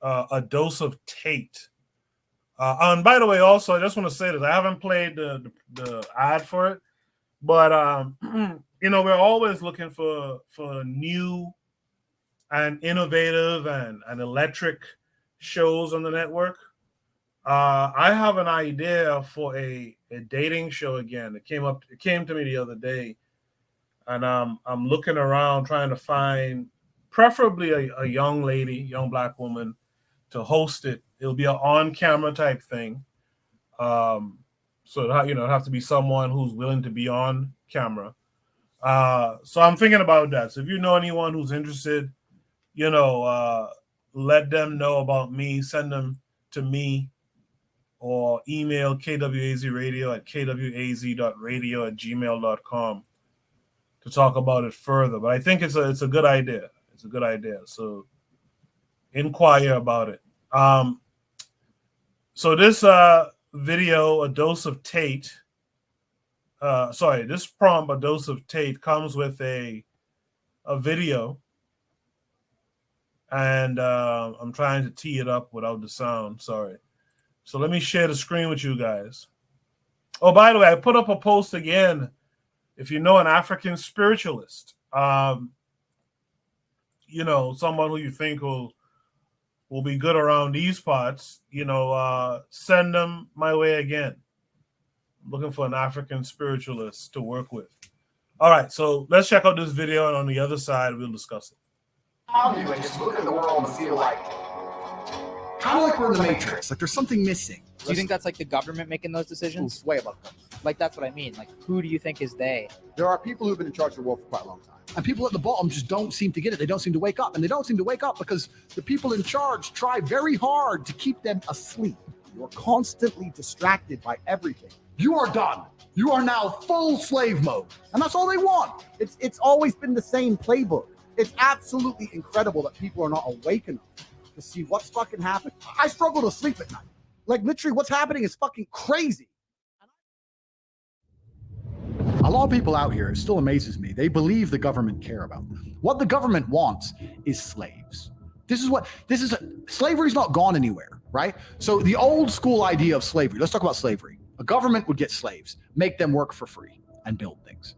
A Dose of Tate. And by the way, also I just want to say that I haven't played the ad for it, but we're always looking for new and innovative and electric shows on the network. I have an idea for a dating show again. It came to me the other day, and I'm looking around trying to find preferably a young lady, young black woman to host it. It'll be an on-camera type thing. So it'll have to be someone who's willing to be on camera. So I'm thinking about that. So if you know anyone who's interested, let them know about me. Send them to me or email kwazradio at kwaz.radio@gmail.com to talk about it further. But I think it's a good idea. It's a good idea. So inquire about it. So this video, A Dose of Tate, this prompt, A Dose of Tate, comes with a video. And I'm trying to tee it up without the sound. Sorry. So let me share the screen with you guys. Oh, by the way, I put up a post again. If you know an African spiritualist, someone who you think will be good around these parts, send them my way again. I'm looking for an African spiritualist to work with. All right, so let's check out this video, and on the other side, we'll discuss it. And just look at the world and feel like, kind of like we're in the Matrix, like there's something missing. Do you think that's like the government making those decisions? It's way above them. Like, that's what I mean. Like, who do you think is they? There are people who've been in charge of the world for quite a long time. And people at the bottom just don't seem to get it. They don't seem to wake up. And they don't seem to wake up because the people in charge try very hard to keep them asleep. You're constantly distracted by everything. You are done. You are now full slave mode. And that's all they want. It's always been the same playbook. It's absolutely incredible that people are not awake enough to see what's fucking happening. I struggle to sleep at night. Like, literally, what's happening is fucking crazy. A lot of people out here, it still amazes me, they believe the government care about them. What the government wants is slaves. Slavery's not gone anywhere, right? So the old school idea of slavery, let's talk about slavery. A government would get slaves, make them work for free, and build things.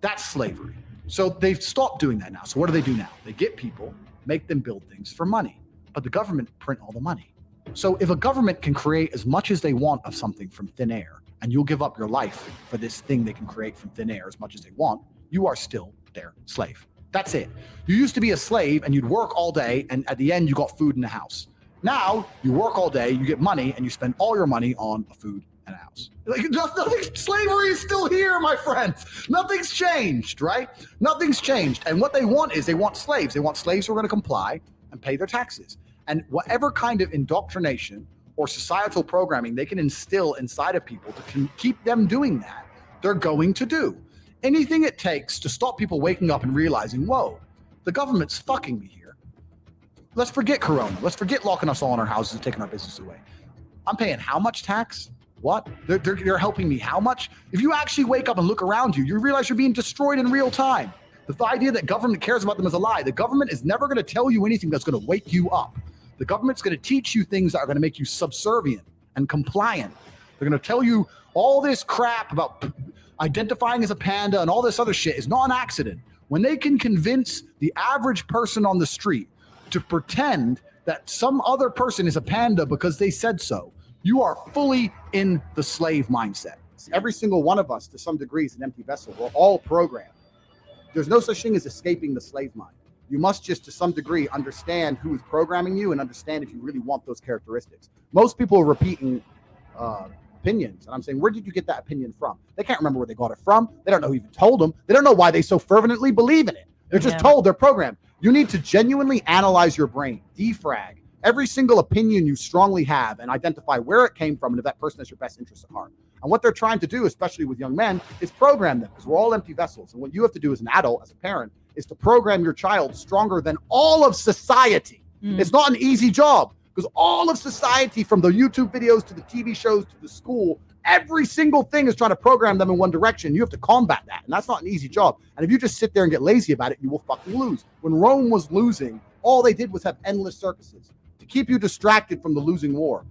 That's slavery. So they've stopped doing that now. So what do now? They get people, make them build things for money, but the government print all the money. So if a government can create as much as they want of something from thin air, and you'll give up your life for this thing they can create from thin air as much as they want, you are still their slave. That's it. You used to be a slave and you'd work all day, and at the end you got food in the house. Now you work all day, you get money, and you spend all your money on a food and a house. Like, slavery is still here, my friends. Nothing's changed, right? Nothing's changed. And what they want is they want slaves. They want slaves who are going to comply and pay their taxes. And whatever kind of indoctrination or societal programming they can instill inside of people to keep them doing that, they're going to do. Anything it takes to stop people waking up and realizing, whoa, the government's fucking me here. Let's forget Corona. Let's forget locking us all in our houses and taking our business away. I'm paying how much tax? What? They're helping me how much? If you actually wake up and look around you, you realize you're being destroyed in real time. The idea that government cares about them is a lie. The government is never going to tell you anything that's going to wake you up. The government's going to teach you things that are going to make you subservient and compliant. They're going to tell you all this crap about identifying as a panda and all this other shit is not an accident. When they can convince the average person on the street to pretend that some other person is a panda because they said so, you are fully in the slave mindset. Every single one of us, to some degree, is an empty vessel. We're all programmed. There's no such thing as escaping the slave mind. You must just, to some degree, understand who is programming you and understand if you really want those characteristics. Most people are repeating opinions, and I'm saying, where did you get that opinion from? They can't remember where they got it from. They don't know who even told them. They don't know why they so fervently believe in it. They're just told, they're programmed. You need to genuinely analyze your brain, defrag every single opinion you strongly have and identify where it came from and if that person has your best interest at heart. And what they're trying to do, especially with young men, is program them, because we're all empty vessels. And what you have to do as an adult, as a parent, is to program your child stronger than all of society. It's not an easy job, because all of society, from the YouTube videos to the TV shows to the school, every single thing is trying to program them in one direction. You have to combat that, and that's not an easy job. And if you just sit there and get lazy about it, you will fucking lose. When Rome was losing, all they did was have endless circuses to keep you distracted from the losing war.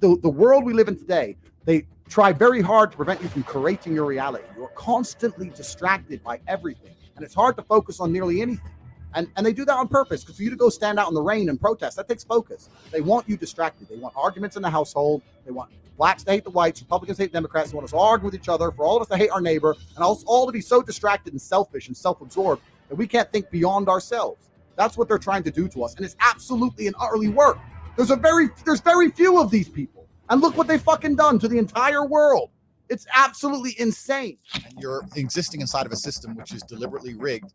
The world we live in today, they try very hard to prevent you from creating your reality. You're constantly distracted by everything, and it's hard to focus on nearly anything. And they do that on purpose, because for you to go stand out in the rain and protest, that takes focus. They want you distracted. They want arguments in the household. They want blacks to hate the whites, Republicans to hate Democrats. They want us to argue with each other, for all of us to hate our neighbor, and us all to be so distracted and selfish and self-absorbed that we can't think beyond ourselves. That's what they're trying to do to us, and it's absolutely and utterly worked. There's very few of these people, and look what they've fucking done to the entire world. It's absolutely insane. And you're existing inside of a system which is deliberately rigged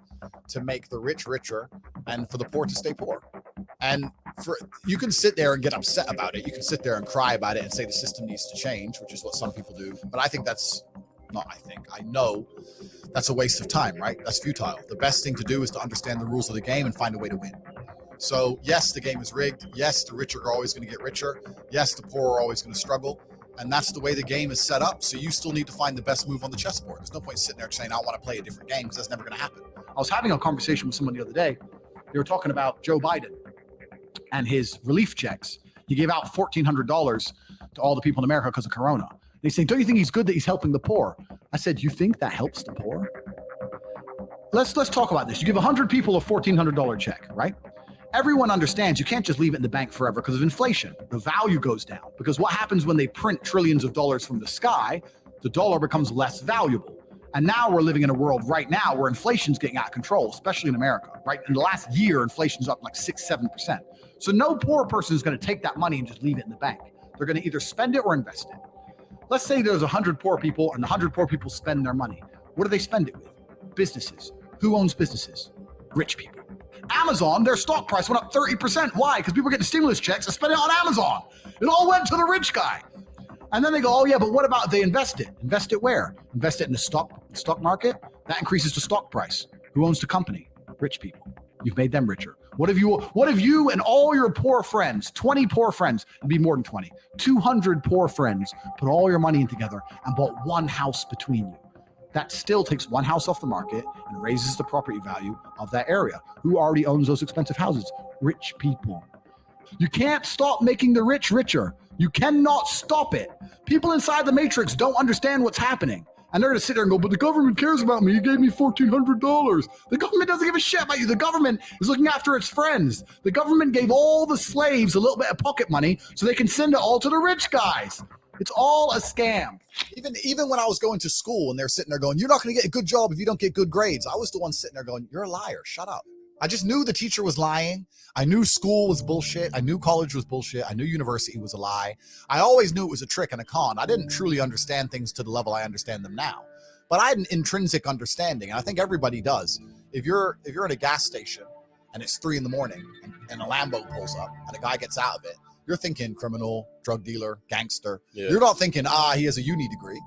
to make the rich richer and for the poor to stay poor. And you can sit there and get upset about it. You can sit there and cry about it and say the system needs to change, which is what some people do. But I know that's a waste of time, right? That's futile. The best thing to do is to understand the rules of the game and find a way to win. So yes, the game is rigged. Yes, the rich are always going to get richer. Yes, the poor are always going to struggle. And that's the way the game is set up. So you still need to find the best move on the chessboard. There's no point sitting there saying, I want to play a different game, because that's never going to happen. I was having a conversation with someone the other day. They were talking about Joe Biden and his relief checks. He gave out $1,400 to all the people in America because of Corona. They say, don't you think he's good that he's helping the poor? I said, you think that helps the poor? Let's talk about this. You give 100 people a $1,400 check, right? Everyone understands you can't just leave it in the bank forever because of inflation. The value goes down, because what happens when they print trillions of dollars from the sky? The dollar becomes less valuable. And now we're living in a world right now where inflation's getting out of control, especially in America, right? In the last year, inflation's up like 6-7%. So no poor person is going to take that money and just leave it in the bank. They're going to either spend it or invest it. Let's say there's 100 poor people and 100 poor people spend their money. What do they spend it with? Businesses. Who owns businesses? Rich people. Amazon, their stock price went up 30%. Why? Because people were getting stimulus checks and spending it on Amazon. It all went to the rich guy. And then they go, oh yeah, but what about they invest it? Invest it where? Invest it in the stock market? That increases the stock price. Who owns the company? Rich people. You've made them richer. What if you and all your poor friends, 20 poor friends, it'd be more than 20, 200 poor friends, put all your money in together and bought one house between you? That still takes one house off the market and raises the property value of that area. Who already owns those expensive houses? Rich people. You can't stop making the rich richer. You cannot stop it. People inside the matrix don't understand what's happening. And they're going to sit there and go, but the government cares about me. You gave me $1,400. The government doesn't give a shit about you. The government is looking after its friends. The government gave all the slaves a little bit of pocket money so they can send it all to the rich guys. It's all a scam. Even when I was going to school and they're sitting there going, you're not going to get a good job if you don't get good grades, I was the one sitting there going, you're a liar. Shut up. I just knew the teacher was lying. I knew school was bullshit. I knew college was bullshit. I knew university was a lie. I always knew it was a trick and a con. I didn't truly understand things to the level I understand them now. But I had an intrinsic understanding, and I think everybody does. If you're at a gas station and it's 3 a.m. and a Lambo pulls up and a guy gets out of it, you're thinking criminal, drug dealer, gangster. Yeah. You're not thinking, he has a uni degree.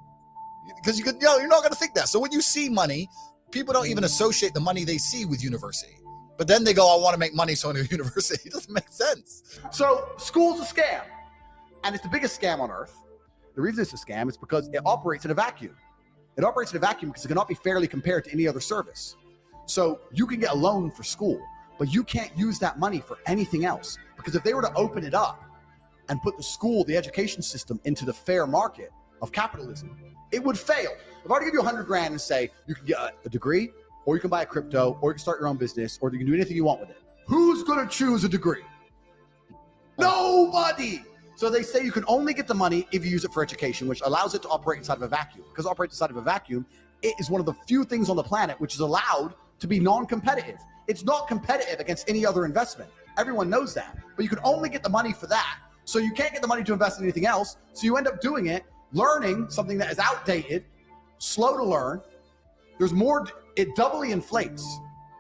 Because you're not going to think that. So when you see money, people don't even associate the money they see with university. But then they go, I want to make money, so I go to university. It doesn't make sense. So school's a scam. And it's the biggest scam on earth. The reason it's a scam is because it operates in a vacuum. It operates in a vacuum because it cannot be fairly compared to any other service. So you can get a loan for school, but you can't use that money for anything else. Because if they were to open it up and put the school, the education system, into the fair market of capitalism, it would fail. If I were to give you $100,000 and say you can get a degree, or you can buy a crypto, or you can start your own business, or you can do anything you want with it, who's going to choose a degree? Nobody. So they say you can only get the money if you use it for education, which allows it to operate inside of a vacuum. Because it operates inside of a vacuum, it is one of the few things on the planet which is allowed to be non-competitive. It's not competitive against any other investment. Everyone knows that. But you can only get the money for that. So you can't get the money to invest in anything else. So you end up doing it, learning something that is outdated, slow to learn. There's more, it doubly inflates.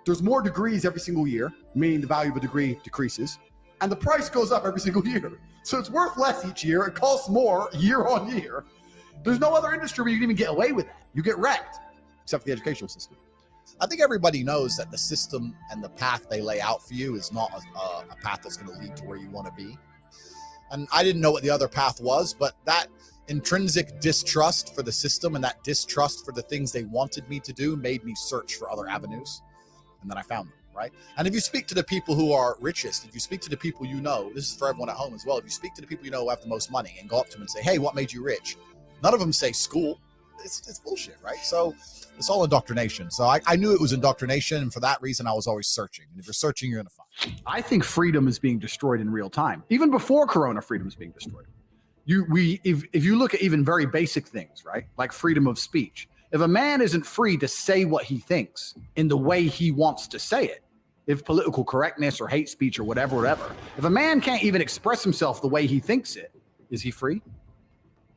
There's more degrees every single year, meaning the value of a degree decreases. And the price goes up every single year. So it's worth less each year. It costs more year on year. There's no other industry where you can even get away with that. You get wrecked, except for the educational system. I think everybody knows that the system and the path they lay out for you is not a path that's going to lead to where you want to be. And I didn't know what the other path was, but that intrinsic distrust for the system and that distrust for the things they wanted me to do made me search for other avenues. And then I found them. right? And if you speak to the people who are richest, if you speak to the people you know, this is for everyone at home as well. If you speak to the people you know who have the most money and go up to them and say, hey, what made you rich? None of them say school. It's bullshit, right? So it's all indoctrination. So I knew it was indoctrination, and for that reason, I was always searching. And if you're searching, you're going to find. I think freedom is being destroyed in real time. Even before Corona, freedom is being destroyed. If you look at even very basic things, right? Like freedom of speech. If a man isn't free to say what he thinks in the way he wants to say it, if political correctness or hate speech or whatever, if a man can't even express himself the way he thinks it, is he free?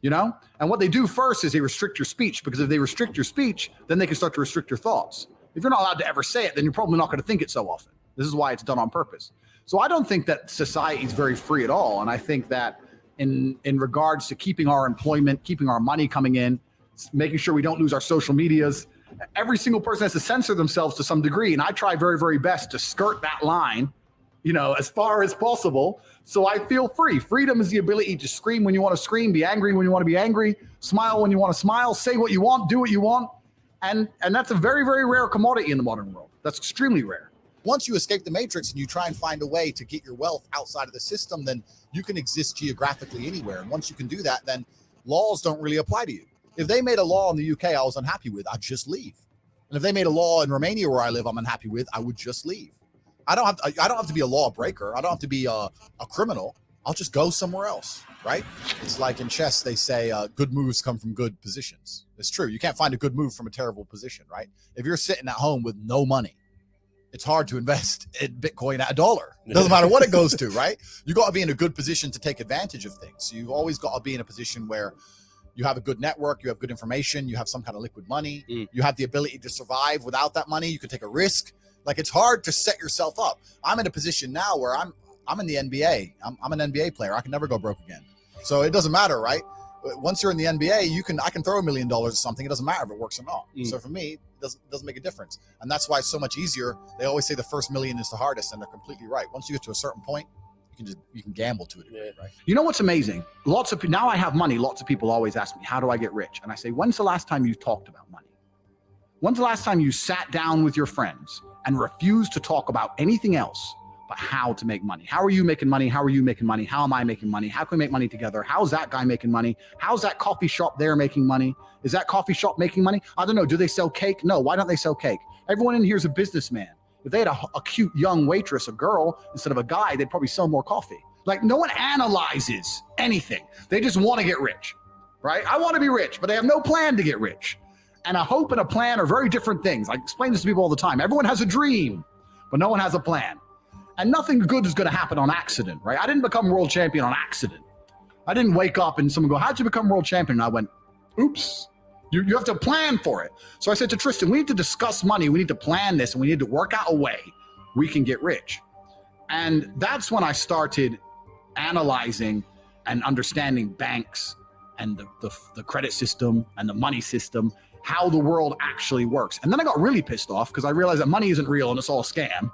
You know? And what they do first is they restrict your speech, because if they restrict your speech, then they can start to restrict your thoughts. If you're not allowed to ever say it, then you're probably not going to think it so often. This is why it's done on purpose. So I don't think that society is very free at all. And I think that in regards to keeping our employment, keeping our money coming in, making sure we don't lose our social medias, every single person has to censor themselves to some degree. And I try very, very best to skirt that line, you know, as far as possible. So I feel free. Freedom is the ability to scream when you want to scream, be angry when you want to be angry, smile when you want to smile, say what you want, do what you want. And that's a very, very rare commodity in the modern world. That's extremely rare. Once you escape the matrix and you try and find a way to get your wealth outside of the system, then you can exist geographically anywhere. And once you can do that, then laws don't really apply to you. If they made a law in the UK I was unhappy with, I'd just leave. And if they made a law in Romania where I live I'm unhappy with, I would just leave. I don't have to be a law breaker. I don't have to be a criminal. I'll just go somewhere else, right? It's like in chess, they say good moves come from good positions. It's true. You can't find a good move from a terrible position, right? If you're sitting at home with no money, it's hard to invest in Bitcoin at $1. Doesn't matter what it goes to, right? You got to be in a good position to take advantage of things. So you've always got to be in a position where you have a good network, you have good information, you have some kind of liquid money, you have the ability to survive without that money. You can take a risk. Like, it's hard to set yourself up. I'm in a position now where I'm in the NBA. I'm an NBA player. I can never go broke again. So it doesn't matter, right? Once you're in the NBA, I can throw $1 million at something. It doesn't matter if it works or not. So for me, it doesn't make a difference. And that's why it's so much easier. They always say the first million is the hardest, and they're completely right. Once you get to a certain point, you can gamble to it, right? You know what's amazing? Now I have money. Lots of people always ask me, how do I get rich? And I say, when's the last time you talked about money? When's the last time you sat down with your friends and refused to talk about anything else but how to make money? How are you making money? How are you making money? How am I making money? How can we make money together? How's that guy making money? How's that coffee shop there making money? Is that coffee shop making money? I don't know. Do they sell cake? No. Why don't they sell cake? Everyone in here is a businessman. If they had a cute young waitress, a girl, instead of a guy, they'd probably sell more coffee. Like, no one analyzes anything. They just want to get rich, right? I want to be rich, but they have no plan to get rich. And a hope and a plan are very different things. I explain this to people all the time. Everyone has a dream, but no one has a plan. And nothing good is going to happen on accident, right? I didn't become world champion on accident. I didn't wake up and someone go, how'd you become world champion? And I went, oops. You have to plan for it. So I said to Tristan, we need to discuss money. We need to plan this, and we need to work out a way we can get rich. And that's when I started analyzing and understanding banks and the credit system and the money system, how the world actually works. And then I got really pissed off because I realized that money isn't real and it's all a scam.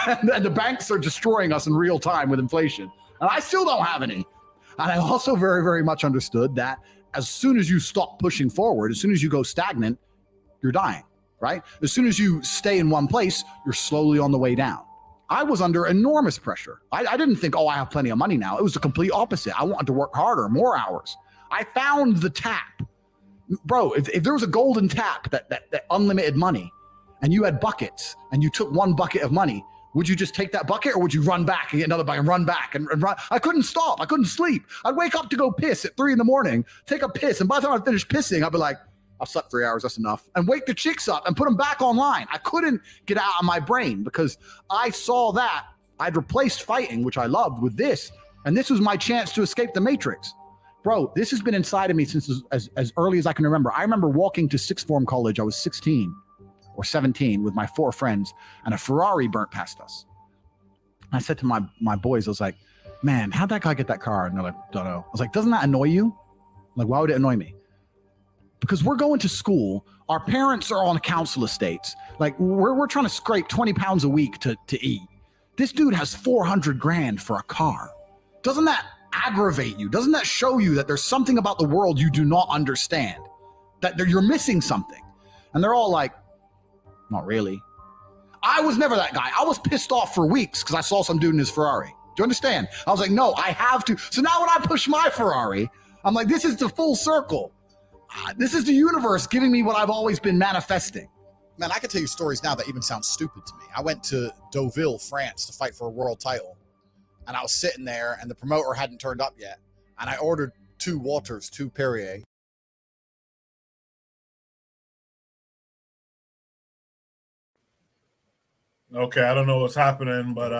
And the banks are destroying us in real time with inflation. And I still don't have any. And I also very, very much understood that as soon as you stop pushing forward, as soon as you go stagnant, you're dying, right? As soon as you stay in one place, you're slowly on the way down. I was under enormous pressure. I didn't think, I have plenty of money now. It was the complete opposite. I wanted to work harder, more hours. I found the tap. Bro, if there was a golden tap that unlimited money, and you had buckets, and you took one bucket of money, would you just take that bucket, or would you run back and get another bucket and run back and run? I couldn't stop. I couldn't sleep. I'd wake up to go piss at 3 a.m, take a piss. And by the time I finished pissing, I'd be like, I've slept 3 hours. That's enough. And wake the chicks up and put them back online. I couldn't get out of my brain because I saw that I'd replaced fighting, which I loved, with this. And this was my chance to escape the matrix. Bro, this has been inside of me since as early as I can remember. I remember walking to sixth form college. I was 16 or 17 with my 4 friends, and a Ferrari burnt past us. I said to my boys, I was like, man, how'd that guy get that car? And they're like, don't know. I was like, doesn't that annoy you? Like, why would it annoy me? Because we're going to school. Our parents are on council estates. Like, we're trying to scrape 20 pounds a week to eat. This dude has 400 grand for a car. Doesn't that aggravate you? Doesn't that show you that there's something about the world you do not understand? That you're missing something? And they're all like, not really. I was never that guy. I was pissed off for weeks because I saw some dude in his Ferrari. Do you understand? I was like, no, I have to. So now when I push my Ferrari, I'm like, this is the full circle. This is the universe giving me what I've always been manifesting. Man, I can tell you stories now that even sound stupid to me. I went to Deauville, France to fight for a world title. And I was sitting there and the promoter hadn't turned up yet. And I ordered 2 Walters, 2 Perrier. Okay, I don't know what's happening, but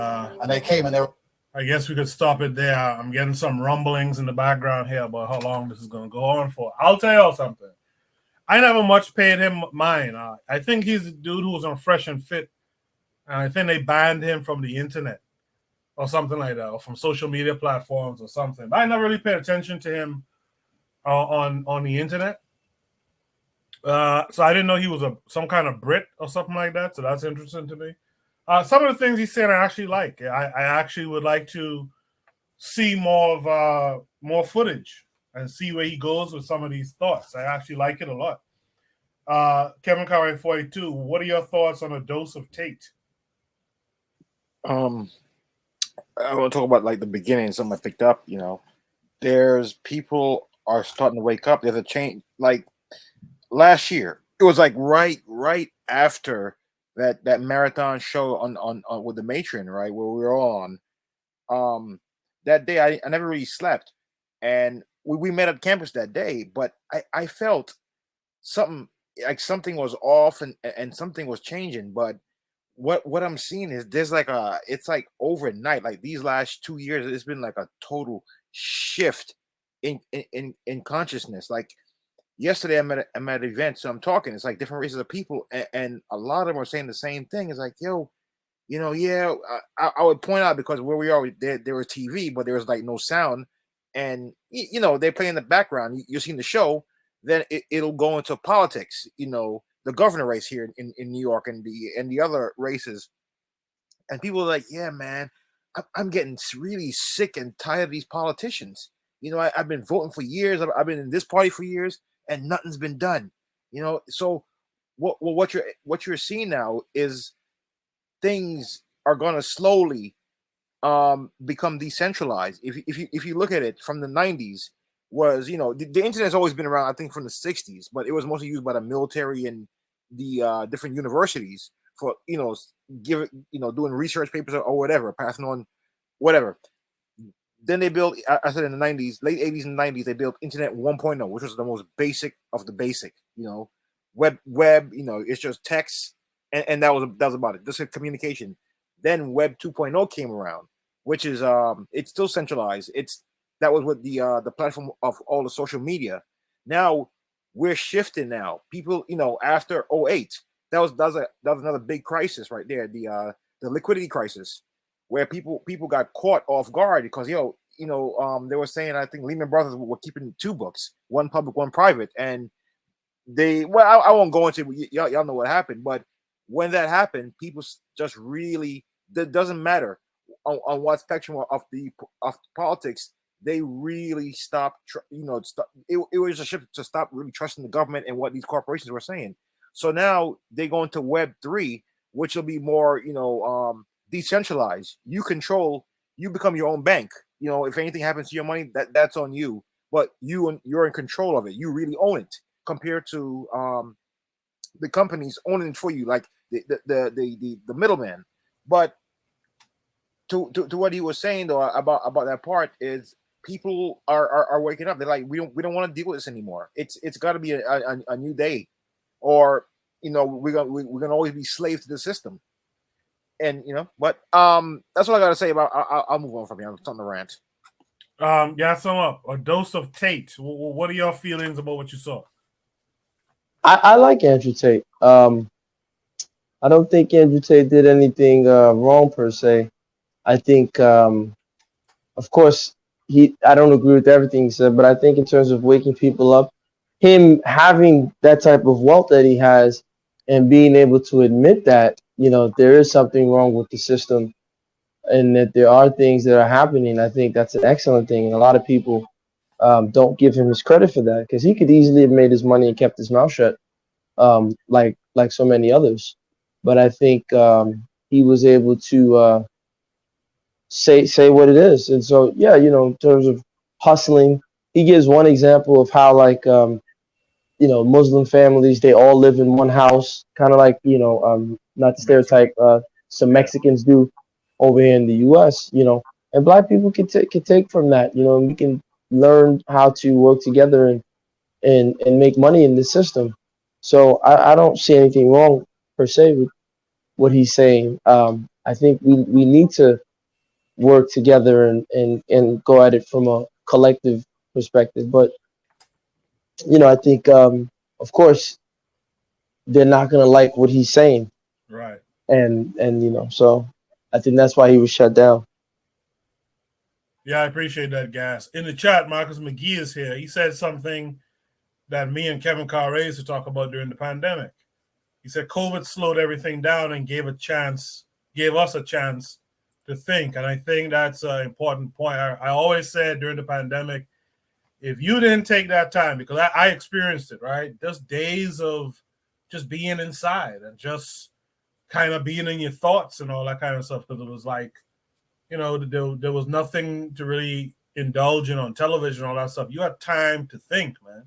And they came and they were, I guess we could stop it there. I'm getting some rumblings in the background here about how long this is going to go on for. I'll tell y'all something. I never much paid him mind. I think he's a dude who was on Fresh and Fit, and I think they banned him from the internet or something like that, or from social media platforms or something. But I never really paid attention to him on the internet. So I didn't know he was some kind of Brit or something like that. So that's interesting to me. Some of the things he said I actually like. I actually would like to see more footage and see where he goes with some of these thoughts. I actually like it a lot. Kevin Conway 42, what are your thoughts on A Dose of Tate? I want to talk about like the beginning, something I picked up, there's people are starting to wake up. There's a change. Like last year, it was like right after that marathon show on with the matron, right, where we were all on. That day I never really slept, and we met at campus that day, but I felt something was off and something was changing. But what I'm seeing is there's like it's like overnight, like these last 2 years, it's been like a total shift in consciousness. Like yesterday I'm at an event, so I'm talking, it's like different races of people, and a lot of them are saying the same thing. It's like, yo, I would point out, because where we are, there was TV, but there was like no sound, and they play in the background. You're seeing the show, then it'll go into politics. The governor race here in New York and the other races, and people are like, yeah, man, I'm getting really sick and tired of these politicians. I've been voting for years. I've been in this party for years, and nothing's been done. So what you're seeing now is things are going to slowly become decentralized. If you look at it from the 90s, was the internet's always been around, I think, from the 60s, but it was mostly used by the military and the different universities for doing research papers or whatever, passing on whatever. Then they built, I said in the 90s, late 80s and 90s, they built Internet 1.0, which was the most basic of the basic. Web, it's just text, and that was about it. Just communication. Then Web 2.0 came around, which is it's still centralized. That was with the platform of all the social media. Now we're shifting. Now people, after 2008, that was another big crisis right there. The liquidity crisis, where people got caught off guard because they were saying, I think Lehman Brothers were keeping 2 books, one public, one private, and I won't go into it. Y'all know what happened, but when that happened, people just really, that doesn't matter on what spectrum of politics, they really stopped. It was a shift to stop really trusting the government and what these corporations were saying. So now they go into Web 3, which will be more, decentralized. You become your own bank. If anything happens to your money, that's on you. But you're in control of it. You really own it, compared to the companies owning it for you, like the middleman. But to what he was saying though about that part is, people are waking up. They're like, we don't want to deal with this anymore. It's got to be a new day, or we're gonna always be slaves to the system. And but that's what I gotta say about. I'll move on from here. I'm on the rant. Yeah, sum up. A Dose of Tate. What are your feelings about what you saw? I like Andrew Tate. I don't think Andrew Tate did anything wrong per se. I think, of course, I don't agree with everything he said, but I think in terms of waking people up, him having that type of wealth that he has and being able to admit that, there is something wrong with the system and that there are things that are happening, I think that's an excellent thing. And a lot of people don't give him his credit for that, because he could easily have made his money and kept his mouth shut, like so many others. but I think he was able to say what it is. And so, yeah, in terms of hustling, he gives one example of how like Muslim families, they all live in one house, kind of like not the Mexico. stereotype some Yeah. Mexicans do over here in the U.S. And black people can take from that, and we can learn how to work together and make money in this system. So I don't see anything wrong per se with what he's saying. I think we need to work together and go at it from a collective perspective. But I think of course they're not gonna like what he's saying, Right. and so I think that's why he was shut down. Yeah, I appreciate that, Gas. In the chat, Marcus McGee is here. He said something that me and Kevin Carre used to talk about during the pandemic. He said COVID slowed everything down and gave us a chance to think. And I think that's an important point. I always said during the pandemic, if you didn't take that time, because I experienced it, right? Just days of just being inside and just kind of being in your thoughts and all that kind of stuff, because it was like, there was nothing to really indulge in on television, all that stuff. You had time to think, man.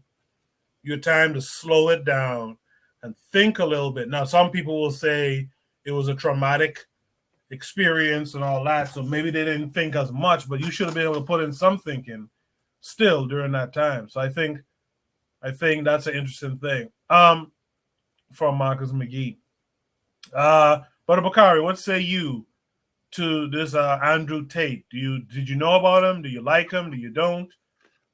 You had time to slow it down and think a little bit. Now, some people will say it was a traumatic experience and all that, so maybe they didn't think as much, but you should have been able to put in some thinking still during that time. So I think that's an interesting thing. From Marcus McGee. But Bakari, what say you to this Andrew Tate? Did you know about him? Do you like him? Do you don't?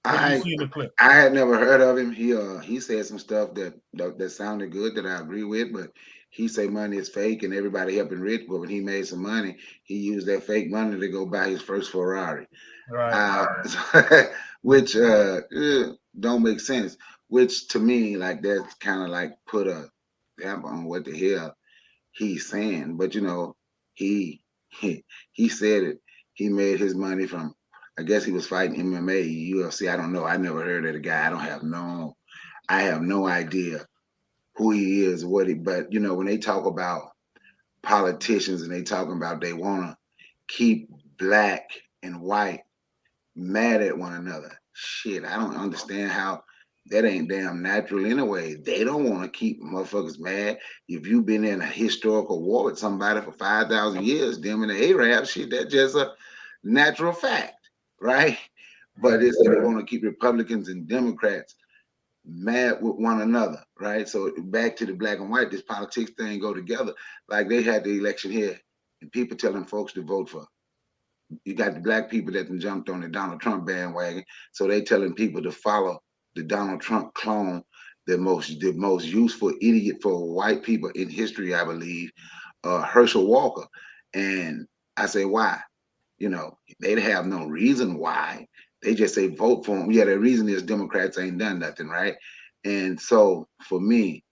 What do you I see in the clip? I had never heard of him. He said some stuff that sounded good that I agree with, but he say money is fake and everybody helping rich. But when he made some money, he used that fake money to go buy his first Ferrari, Right. uh, which don't make sense. Which to me, like that's kind of like put a damper on what the hell he's saying. But he he said it. He made his money from. I guess he was fighting MMA, UFC. I don't know. I never heard of the guy. I have no idea who he is, what he. But when they talk about politicians and they talking about they want to keep black and white mad at one another. Shit, I don't understand how that ain't damn natural anyway. They don't want to keep motherfuckers mad. If you've been in a historical war with somebody for 5,000 years, them and the Arab shit, that's just a natural fact, right? But Right. it's they want to keep Republicans and Democrats mad with one another, right? So back to the black and white, this politics thing go together. Like they had the election here, and people telling folks to vote for. You got the black people that jumped on the Donald Trump bandwagon, so they telling people to follow the Donald Trump clone, the most useful idiot for white people in history, I believe, Herschel Walker. And I say, why? They have no reason why. They just say vote for him. Yeah, the reason is Democrats ain't done nothing, right? And so for me,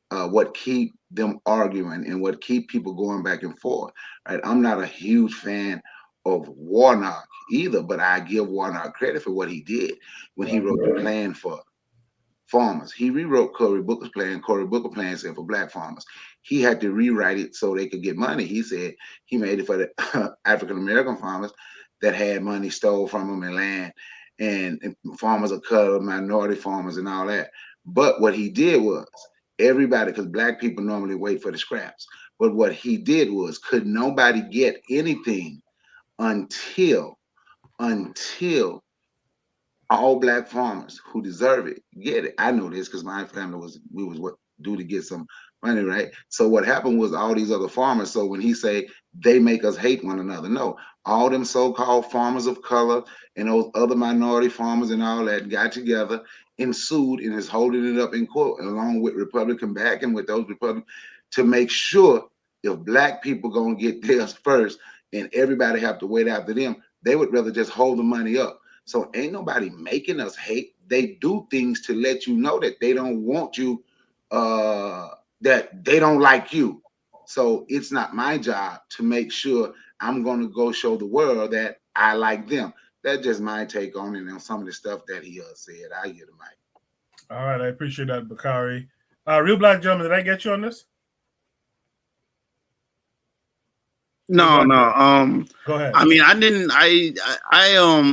what keep them arguing and what keep people going back and forth, right? I'm not a huge fan of Warnock either, but I give Warnock credit for what he did when he wrote the plan for farmers. He rewrote Cory Booker's plan. Cory Booker plan said for black farmers. He had to rewrite it so they could get money. He said he made it for the African American farmers that had money stole from them and land, and farmers of color, minority farmers, and all that. But what he did was everybody, because black people normally wait for the scraps. But what he did was could nobody get anything until all black farmers who deserve it get it. I know this because my family was what due to get some money, right? So what happened was all these other farmers. So when he say they make us hate one another, no, all them so-called farmers of color and those other minority farmers and all that got together and sued and is holding it up in court along with Republican backing with those Republicans to make sure if black people gonna get theirs first and everybody have to wait after them, they would rather just hold the money up. So ain't nobody making us hate. They do things to let you know that they don't want you, that they don't like you. So it's not my job to make sure I'm going to go show the world that I like them. That's just my take on it and some of the stuff that he said. I hear the mic. All right, I appreciate that, Bakari. Real Black Gentleman, did I get you on this? No, no. Go ahead. I mean, I didn't. I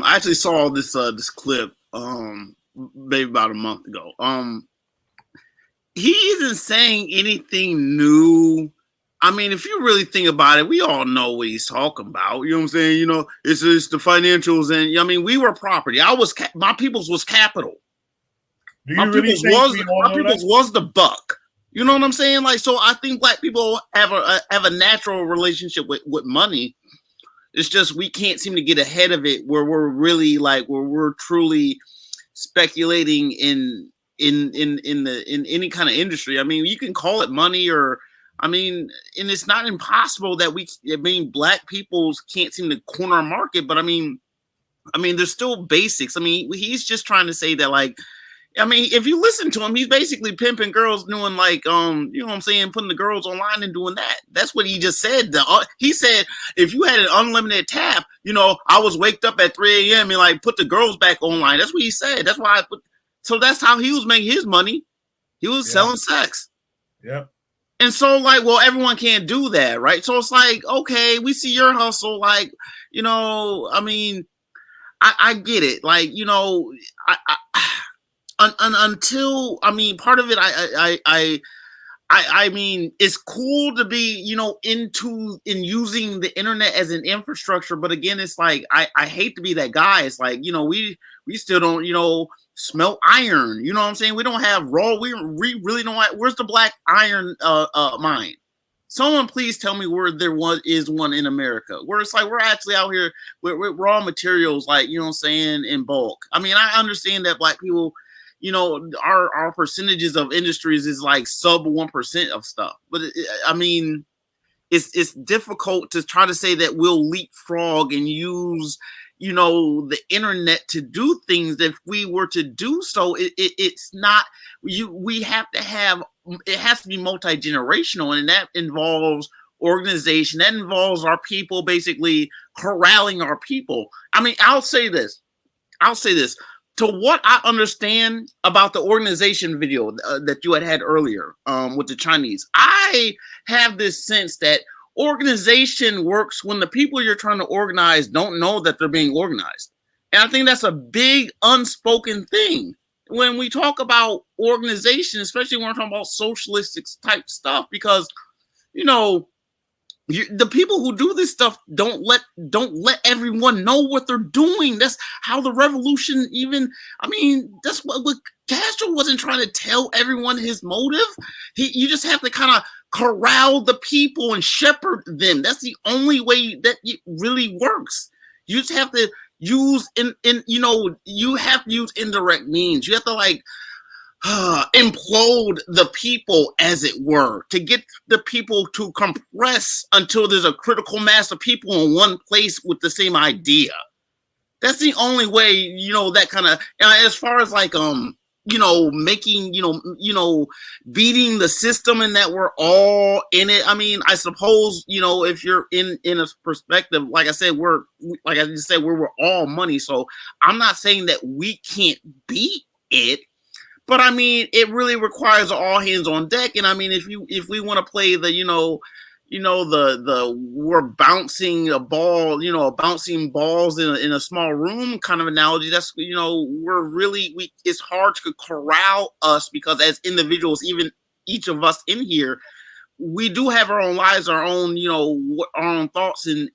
actually saw this this clip maybe about a month ago. He isn't saying anything new. I mean, if you really think about it, we all know what he's talking about. You know what I'm saying? You know, it's the financials, and I mean, we were property. My people's was capital. Do My you really people's think we all know people's that? was the buck. You know what I'm saying? Like, so I think black people have a natural relationship with money. It's just we can't seem to get ahead of it where we're really like where we're truly speculating in any kind of industry. I mean, you can call it money or I mean, and it's not impossible that black people can't seem to corner a market, but I mean, there's still basics. I mean, he's just trying to say that like, I mean, if you listen to him, he's basically pimping girls, doing like, you know what I'm saying, putting the girls online and doing that. That's what he just said. He said, if you had an unlimited tap, you know, I was waked up at 3 a.m. and like put the girls back online. That's what he said. That's why so that's how he was making his money. He was selling sex. Yep. And so like, well, everyone can't do that, right? So it's like, okay, we see your hustle. Like, you know, I mean, I get it. Like, you know, until I mean, part of it, I mean, it's cool to be, you know, in using the internet as an infrastructure, but again, it's like I hate to be that guy. It's like, you know, we still don't, you know, smelt iron. You know what I'm saying? We don't have raw. We really don't have. Where's the black iron mine? Someone please tell me where there is one in America. Where it's like we're actually out here with raw materials, like, you know what I'm saying, in bulk. I mean, I understand that black people, you know, our percentages of industries is like sub 1% of stuff. But I mean, it's difficult to try to say that we'll leapfrog and use, you know, the internet to do things. If we were to do so, it's not we have to have, it has to be multi-generational, and that involves organization. That involves our people basically corralling our people. I mean, I'll say this. To what I understand about the organization video that you had earlier with the Chinese, I have this sense that organization works when the people you're trying to organize don't know that they're being organized. And I think that's a big unspoken thing when we talk about organization, especially when we're talking about socialistic type stuff, because, you know, the people who do this stuff don't let everyone know what they're doing. That's how the revolution even, I mean, that's what Castro wasn't trying to tell everyone his motive. You just have to kind of corral the people and shepherd them. That's the only way that it really works. You just have to use you know, you have to use indirect means. You have to like implode the people, as it were, to get the people to compress until there's a critical mass of people in one place with the same idea. That's the only way, you know, that kind of, as far as like you know, making, you know, beating the system and that we're all in it. I mean, I suppose, you know, if you're in a perspective, like I said, we're all money. So I'm not saying that we can't beat it. But I mean, it really requires all hands on deck. And I mean, if we want to play the, you know, the we're bouncing a ball, you know, bouncing balls in a small room kind of analogy, that's, you know, it's hard to corral us, because as individuals, even each of us in here, we do have our own lives, our own, you know, our own thoughts, and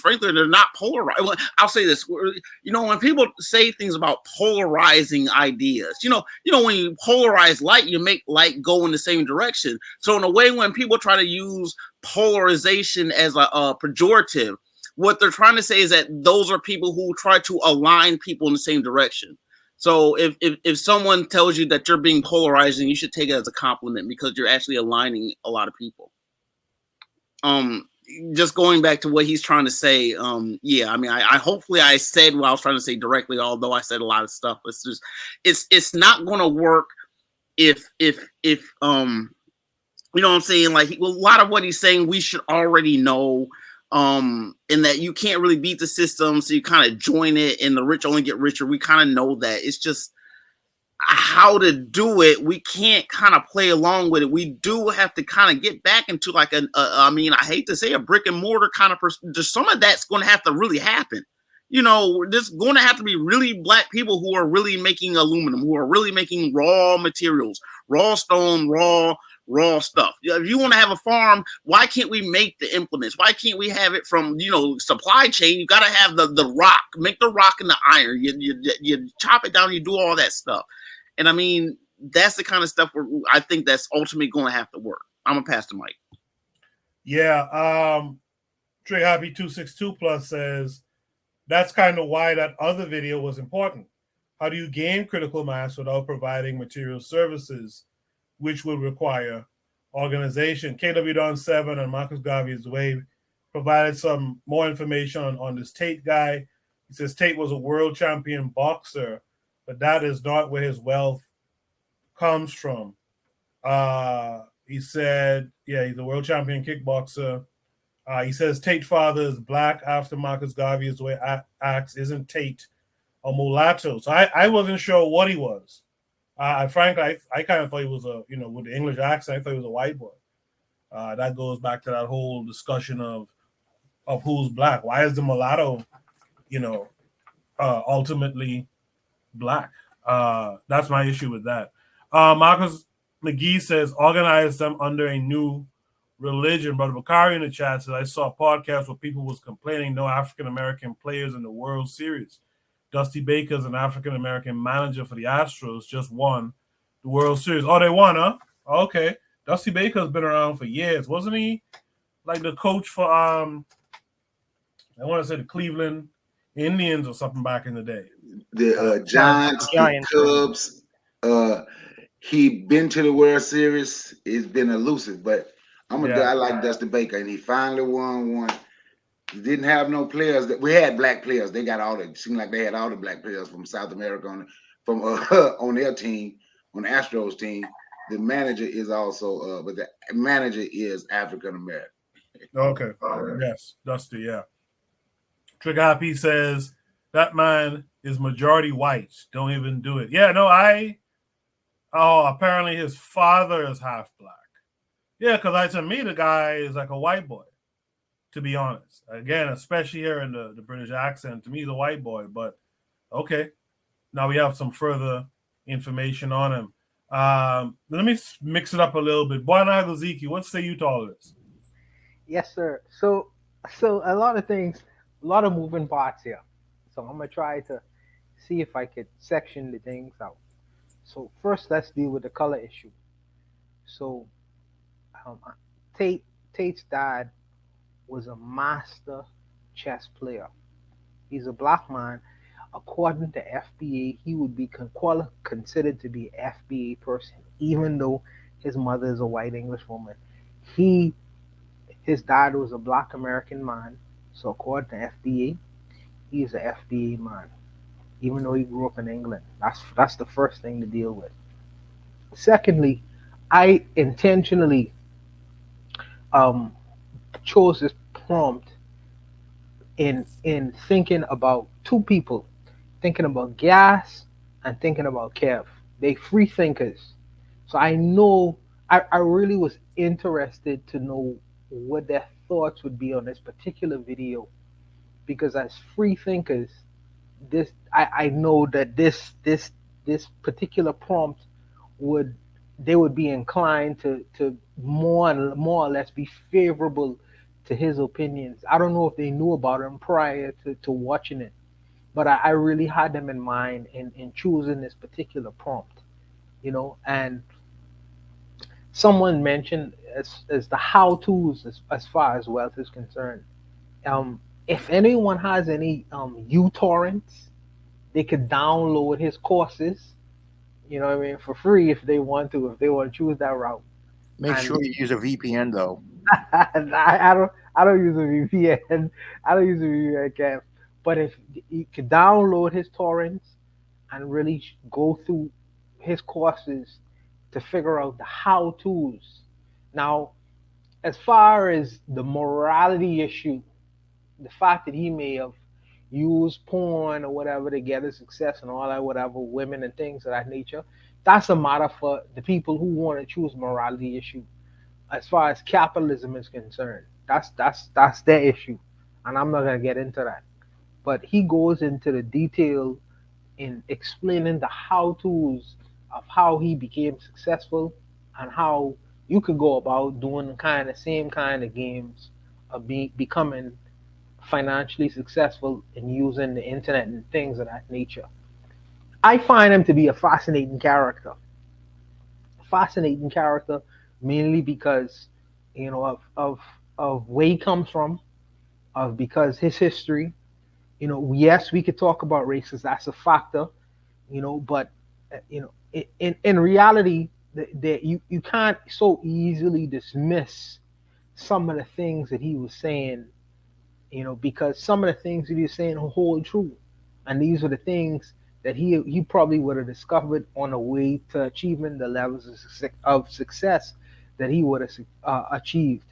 frankly, they're not polarized. I'll say this, you know, when people say things about polarizing ideas, you know, when you polarize light, you make light go in the same direction. So in a way, when people try to use polarization as a pejorative, what they're trying to say is that those are people who try to align people in the same direction. So if someone tells you that you're being polarizing, you should take it as a compliment, because you're actually aligning a lot of people. Just going back to what he's trying to say, yeah, I mean, I hopefully I said what I was trying to say directly, although I said a lot of stuff. It's just it's not going to work if you know what I'm saying. Like, a lot of what he's saying, we should already know. And that you can't really beat the system, so you kind of join it, and the rich only get richer. We kind of know that. It's just, how to do it. We can't kind of play along with it. We do have to kind of get back into like I mean, I hate to say a brick and mortar kind of person. Just some of that's going to have to really happen. You know, there's going to have to be really black people who are really making aluminum, who are really making raw materials, raw stone, raw stuff. If you want to have a farm, why can't we make the implements? Why can't we have it from, you know, supply chain? You got to have the rock, make the rock and the iron. You chop it down, you do all that stuff. And I mean, that's the kind of stuff where I think that's ultimately going to have to work. I'm gonna pass the mic. Yeah. Trey Happy 262 Plus says that's kind of why that other video was important. How do you gain critical mass without providing material services, which would require organization? KW Don 7 and Marcus Garvey's Way provided some more information on this Tate guy. He says Tate was a world champion boxer, but that is not where his wealth comes from. He said, yeah, he's a world champion kickboxer. He says Tate's father is black after Marcus Garvey's Way acts. Isn't Tate a mulatto? So I wasn't sure what he was. Frankly, I kind of thought he was with the English accent, I thought he was a white boy. That goes back to that whole discussion of who's black. Why is the mulatto, ultimately black? That's my issue with that. Marcus McGee says, organize them under a new religion. Brother Bakari in the chat says, I saw a podcast where people was complaining no African-American players in the World Series. Dusty Baker's an African-American manager for the Astros, just won the World Series. Oh, they won, huh? Okay. Dusty Baker's been around for years. Wasn't he like the coach for, I want to say the Cleveland Indians or something back in the day? The Giants, the Cubs. He been to the World Series. It's been elusive, but I like Dusty Baker, and he finally won one. He didn't have no players. We had black players. They got it seemed like they had all the black players from South America on their team, on the Astros team. The manager is also, but the manager is African American. Okay. Yes, Dusty. Yeah. Trigger Happy says that man is majority white. Don't even do it. Yeah. No, apparently his father is half black. Yeah, because to me, the guy is like a white boy, to be honest. Again, especially here in the British accent, to me, he's a white boy. But okay, now we have some further information on him. Let me mix it up a little bit. Buana Goziki, what say you to all this? Yes, sir. So a lot of things, a lot of moving parts here. So I'm going to try to see if I could section the things out. So first, let's deal with the color issue. So Tate's dad was a master chess player. He's a black man. According to FBA, he would be considered to be an FBA person, even though his mother is a white English woman. His dad was a black American man, so according to FBA, he's an FBA man, even though he grew up in England. That's the first thing to deal with. Secondly, I intentionally chose this prompt in thinking about two people, thinking about Gas and thinking about Kev. They free thinkers. So I know I really was interested to know what their thoughts would be on this particular video, because as free thinkers, I know that this particular prompt would be inclined to more or less be favorable to his opinions. I don't know if they knew about him prior to watching it, but I really had them in mind in choosing this particular prompt, and someone mentioned as the how-tos as far as wealth is concerned. If anyone has any uTorrents, they could download his courses, for free if they want to choose that route. Make sure you use a VPN though. I don't use a VPN. I don't use a VPN, Kev. But if you could download his torrents and really go through his courses to figure out the how-tos. Now, as far as the morality issue, the fact that he may have, use porn or whatever to gather success and all that, whatever, women and things of that nature. That's a matter for the people who want to choose morality issue. As far as capitalism is concerned, that's their issue, and I'm not gonna get into that. But he goes into the detail in explaining the how to's of how he became successful and how you could go about doing kind of same kind of games of becoming financially successful and using the internet and things of that nature. I find him to be a fascinating character. Fascinating character, mainly because of where he comes from, of because his history. Yes, we could talk about races. That's a factor. But in reality, that you can't so easily dismiss some of the things that he was saying, because some of the things that he was saying hold true, and these are the things that he probably would have discovered on the way to achieving the levels of success that he would have achieved.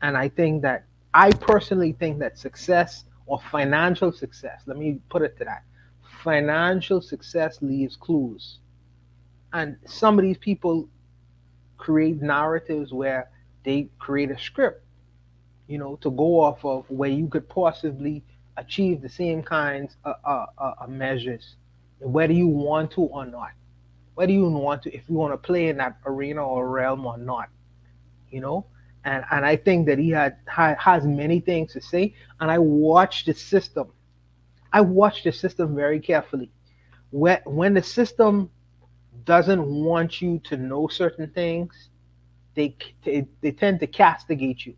And I personally think that success or financial success, let me put it to that, financial success leaves clues. And some of these people create narratives where they create a script, to go off of where you could possibly achieve the same kinds of measures, whether you want to or not. Whether you want to, if you want to play in that arena or realm or not, you know. And I think that he has many things to say. And I watched the system. I watched the system very carefully. When the system doesn't want you to know certain things, they tend to castigate you.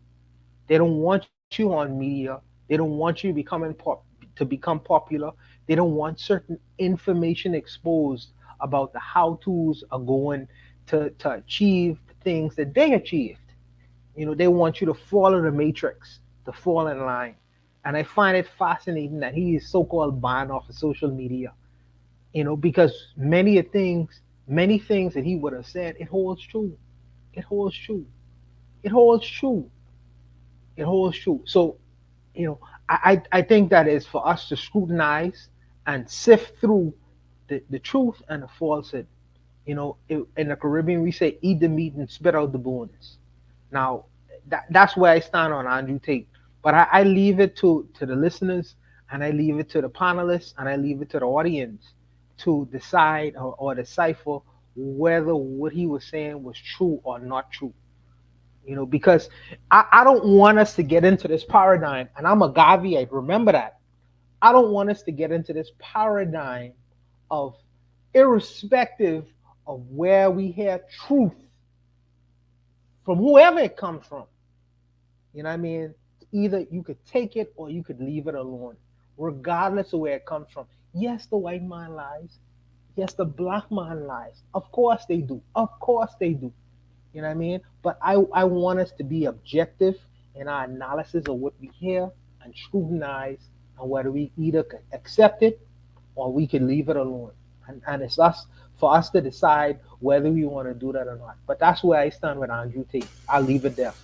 They don't want you on media. They don't want you to become popular. They don't want certain information exposed about the how tos are going to achieve the things that they achieved. They want you to follow the matrix, to fall in line. And I find it fascinating that he is so called banned off of social media, because many things that he would have said, it holds true. It holds true. It holds true. It holds true. So, I think that is for us to scrutinize and sift through the truth and the falsehood. In the Caribbean, we say, eat the meat and spit out the bones. Now, that's where I stand on Andrew Tate. But I leave it to the listeners, and I leave it to the panelists, and I leave it to the audience to decide or decipher whether what he was saying was true or not true. Because I don't want us to get into this paradigm, and I'm a Gaviite, remember that. I don't want us to get into this paradigm of, irrespective of where we hear truth from whoever it comes from. You know what I mean? Either you could take it or you could leave it alone, regardless of where it comes from. Yes, the white man lies. Yes, the black man lies. Of course they do. Of course they do. You know what I mean? But I want us to be objective in our analysis of what we hear and scrutinize, and whether we either can accept it or we can leave it alone. And it's for us to decide whether we want to do that or not. But that's where I stand with Andrew Tate. I'll leave it there.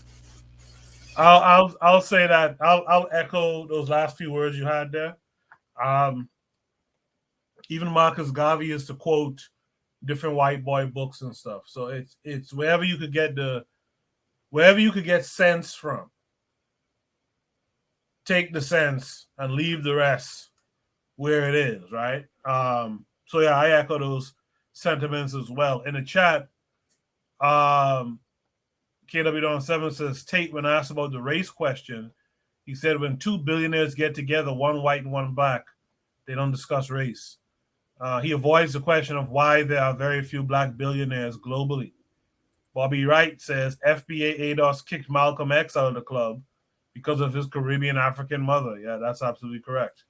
I'll say that I'll echo those last few words you had there. Even Marcus Garvey used to quote different white boy books and stuff. So it's wherever you could get sense from. Take the sense and leave the rest where it is, right? So yeah, I echo those sentiments as well. In the chat, KW7 says Tate, when asked about the race question, he said when two billionaires get together, one white and one black, they don't discuss race. He avoids the question of why there are very few black billionaires globally. Bobby Wright says FBA ADOS kicked Malcolm X out of the club because of his Caribbean African mother. Yeah, that's absolutely correct.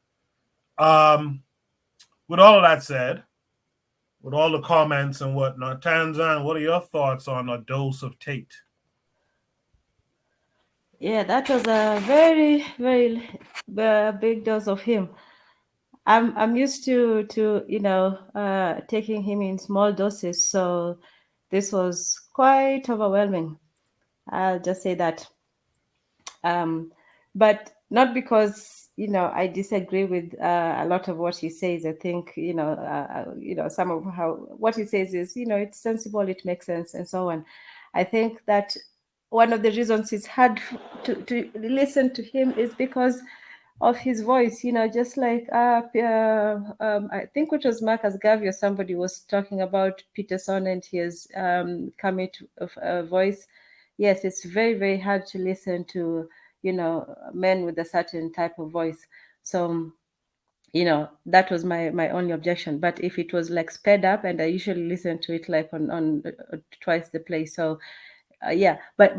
With all of that said, with all the comments and whatnot, Tanzan, what are your thoughts on A Dose of Tate? Yeah, that was a very, very big dose of him. I'm used to taking him in small doses, so this was quite overwhelming. I'll just say that. But not because I disagree with a lot of what he says. I think, some of what he says is, it's sensible, it makes sense, and so on. I think that one of the reasons it's hard to listen to him is because of his voice, just like I think it was Marcus Garvey or somebody was talking about Peterson and his commit of voice. Yes, it's very, very hard to listen to, men with a certain type of voice. So, that was my only objection. But if it was like sped up, and I usually listen to it like on twice the play. So, yeah, but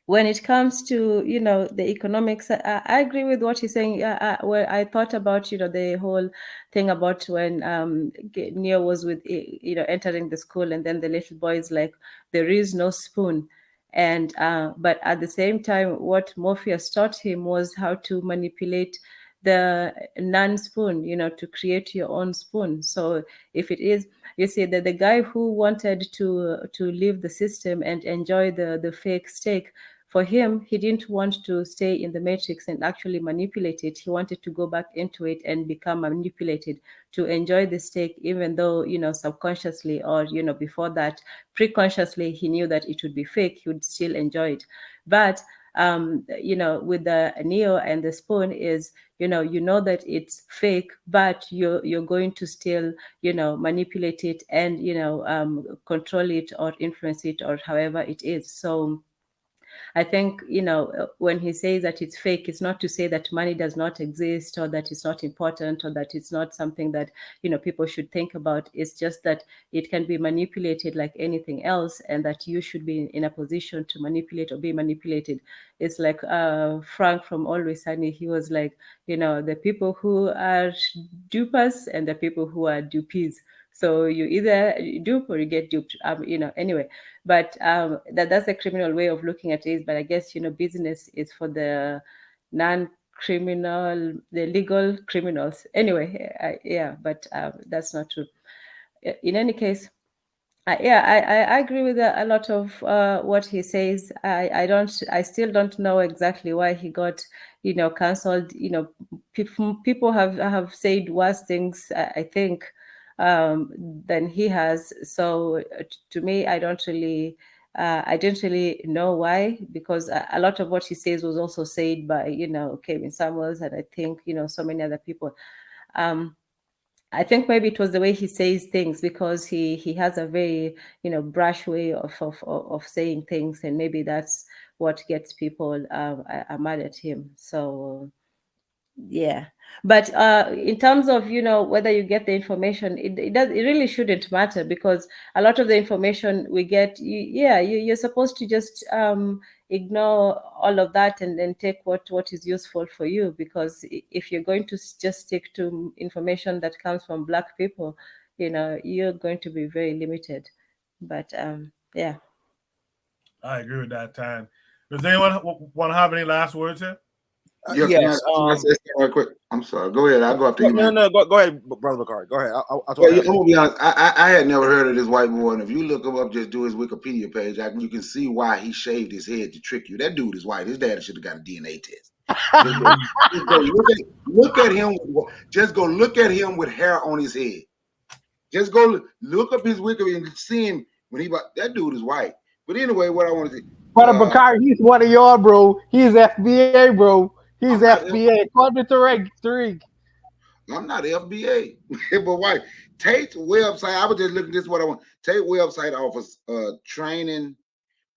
when it comes to the economics, I agree with what he's saying. Well, I thought about the whole thing about when Neo was with entering the school, and then the little boy is like, there is no spoon. And but at the same time, what Morpheus taught him was how to manipulate the non-spoon, to create your own spoon. So if it is, you see, that the guy who wanted to leave the system and enjoy the fake steak, for him, he didn't want to stay in the matrix and actually manipulate it. He wanted to go back into it and become manipulated to enjoy the steak, even though, subconsciously or, before that, preconsciously, he knew that it would be fake. He would still enjoy it. But, with the Neo and the spoon is, you know that it's fake, but you're going to still, manipulate it and, control it or influence it or however it is. So, I think, when he says that it's fake, it's not to say that money does not exist or that it's not important or that it's not something that, people should think about. It's just that it can be manipulated like anything else, and that you should be in a position to manipulate or be manipulated. It's like Frank from Always Sunny. He was like, the people who are dupers and the people who are dupees. So you either dupe or you get duped, anyway. But that's a criminal way of looking at it. But I guess, business is for the non-criminal, the legal criminals. Anyway, yeah, but that's not true. In any case, I agree with a lot of what he says. I still don't know exactly why he got, cancelled. People have said worse things, I think, than he has. So to me, I didn't really know why, because a lot of what he says was also said by, Kevin Samuels, and I think, so many other people. I think maybe it was the way he says things, because he has a very, brash way of saying things, and maybe that's what gets people mad at him. So yeah, but in terms of whether you get the information, it really shouldn't matter, because a lot of the information we get, you're supposed to just ignore all of that and then take what is useful for you, because if you're going to just stick to information that comes from Black people, you're going to be very limited. But yeah. I agree with that, Tan. Does anyone want to have any last words here? Yeah, Yes. can I say something right quick? I'm sorry. Go ahead. I'll go after you, No, man. no, go ahead, brother Bakari. Go ahead. I'll talk Well, I'm after. gonna be honest. I had never heard of this white boy, and if you look him up, just do his Wikipedia page, you can see why he shaved his head to trick you. That dude is white. His dad should have got a DNA test. Just go look at him. Just go look at him with hair on his head. Just go look up his Wikipedia and see him when that dude is white. But anyway, what I want to say. Brother Bakari, he's one of y'all, bro. He's FBA, bro. He's FBA. According to Tariq. I'm not FBA, but why? Tate's website. I was just looking. This is what I want. Tate website offers training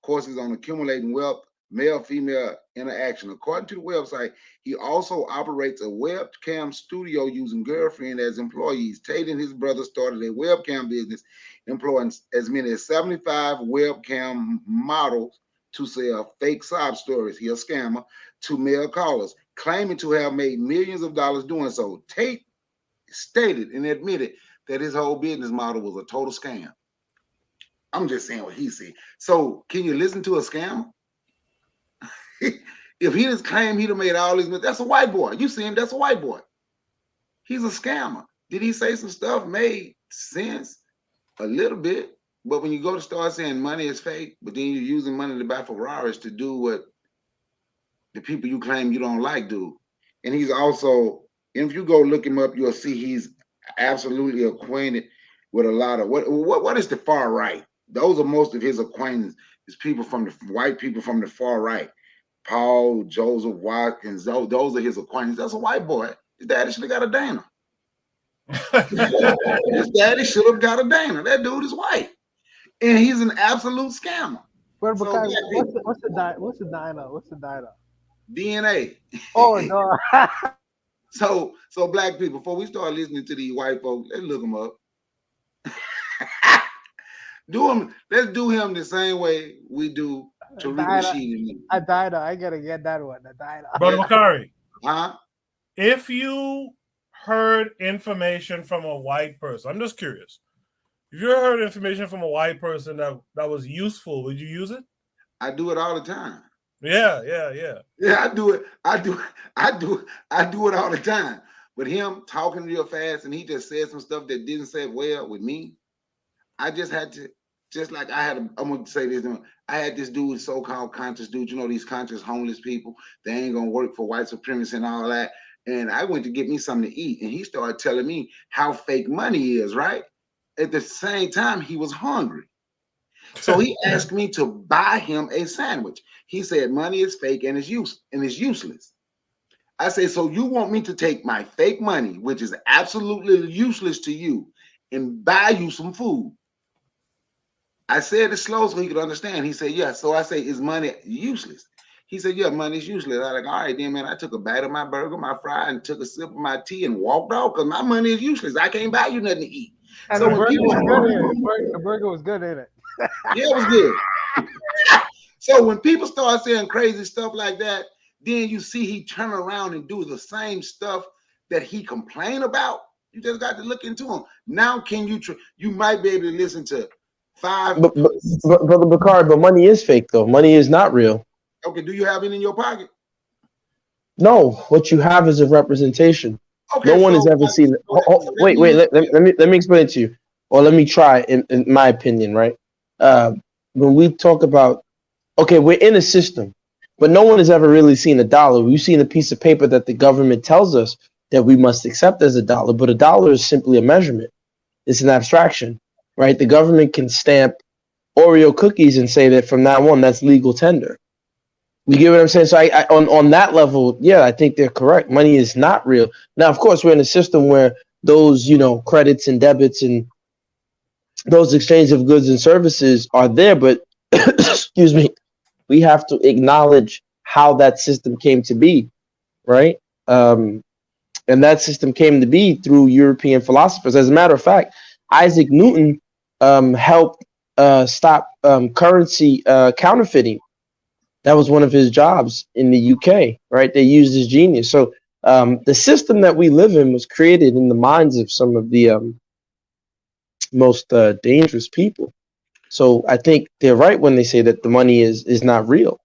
courses on accumulating wealth, male-female interaction. According to the website, he also operates a webcam studio using girlfriend as employees. Tate and his brother started a webcam business, employing as many as 75 webcam models to sell fake sob stories. He a scammer to male callers, claiming to have made millions of dollars doing so. Tate stated and admitted that his whole business model was a total scam. I'm just saying what he said. So can you listen to a scammer? If he just claimed he'd have made all these, that's a white boy. You see him, that's a white boy. He's a scammer. Did he say some stuff made sense? A little bit. But when you go to start saying money is fake, but then you're using money to buy Ferraris to do what the people you claim you don't like do. And he's also, if you go look him up, you'll see he's absolutely acquainted with a lot of what is the far right. Those are most of his acquaintances. Is people from the white people from the far right. Paul, Joseph Watkins, those are his acquaintances. That's a white boy. His daddy should have got a Dana. His daddy should have got a Dana. That dude is white. And he's an absolute scammer. Well, So because black people, what's the diner? What's the diner? What's the diner? DNA. Oh no. So black people, before we start listening to these white folks, let's look them up. Let's do him the same way we do Tariq Rashid. A diner. I gotta get that one. A diner. Brother Bakari, Huh? if you heard information from a white person, I'm just curious. If you heard information from a white person that was useful, would you use it? I do it all the time. Yeah. Yeah, I do it. I do it all the time. But him talking real fast and he just said some stuff that didn't sit well with me. I just had to, I'm gonna say this. I had this dude, so-called conscious dude, you know, these conscious homeless people, they ain't gonna work for white supremacy and all that. And I went to get me something to eat, and he started telling me how fake money is, right? At the same time, he was hungry. So he asked me to buy him a sandwich. He said money is fake and it's useless. I say, so you want me to take my fake money, which is absolutely useless to you, and buy you some food? I said it slow so he could understand. He said, yeah. So I say, is money useless? He said, yeah, money's useless. I like, all right, then, man. I took a bite of my burger, my fry, and took a sip of my tea and walked off because my money is useless. I can't buy you nothing to eat. And so the burger was good in it. The burger was good in it. Yeah, it was good. So when people start saying crazy stuff like that, then you see he turn around and do the same stuff that he complained about. You just got to look into him. Now, can you might be able to listen to five. But Brother Bakari, but money is fake though. Money is not real. Okay, do you have it in your pocket? No, what you have is a representation. Okay, no one has ever seen it. Wait, let me explain it to you. Or let me try in my opinion, right? When we talk about, okay, we're in a system, but no one has ever really seen a dollar. We've seen a piece of paper that the government tells us that we must accept as a dollar, but a dollar is simply a measurement. It's an abstraction, right? The government can stamp Oreo cookies and say that from now on, that's legal tender. You get what I'm saying? So I on that level, yeah, I think they're correct. Money is not real. Now, of course, we're in a system where those, credits and debits and those exchange of goods and services are there, but excuse me, we have to acknowledge how that system came to be, right? And that system came to be through European philosophers. As a matter of fact, Isaac Newton helped stop currency counterfeiting. That was one of his jobs in the UK, right? They used his genius. So the system that we live in was created in the minds of some of the most dangerous people. So I think they're right when they say that the money is not real.